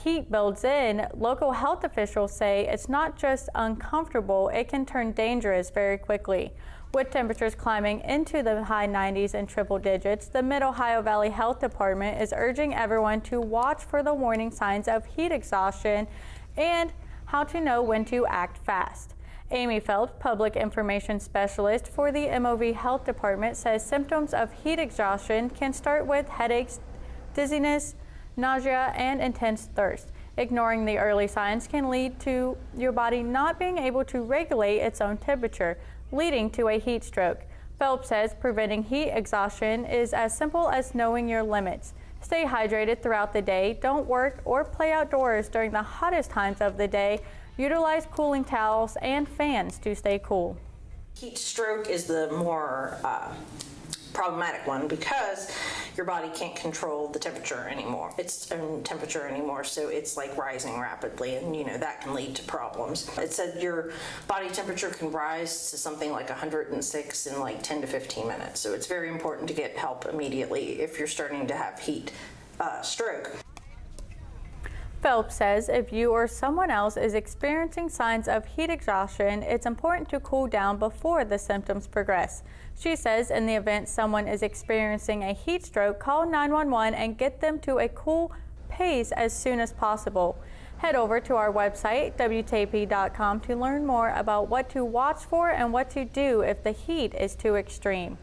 heat builds in, local health officials say it's not just uncomfortable, it can turn dangerous very quickly. With temperatures climbing into the high 90s and triple digits, the Mid-Ohio Valley Health Department is urging everyone to watch for the warning signs of heat exhaustion and how to know when to act fast. Amy Phelps, Public Information Specialist for the MOV Health Department, says symptoms of heat exhaustion can start with headaches, dizziness, nausea, and intense thirst. Ignoring the early signs can lead to your body not being able to regulate its own temperature, leading to a heat stroke. Phelps says preventing heat exhaustion is as simple as knowing your limits. Stay hydrated throughout the day. Don't work or play outdoors during the hottest times of the day. Utilize cooling towels and fans to stay cool. Heat stroke is the more problematic one because your body can't control the temperature anymore. Its own temperature anymore, so it's like rising rapidly, and that can lead to problems. It said your body temperature can rise to something like 106 in like 10 to 15 minutes. So it's very important to get help immediately if you're starting to have heat stroke. Phelps says if you or someone else is experiencing signs of heat exhaustion, it's important to cool down before the symptoms progress. She says in the event someone is experiencing a heat stroke, call 911 and get them to a cool pace as soon as possible. Head over to our website, WTAP.com, to learn more about what to watch for and what to do if the heat is too extreme.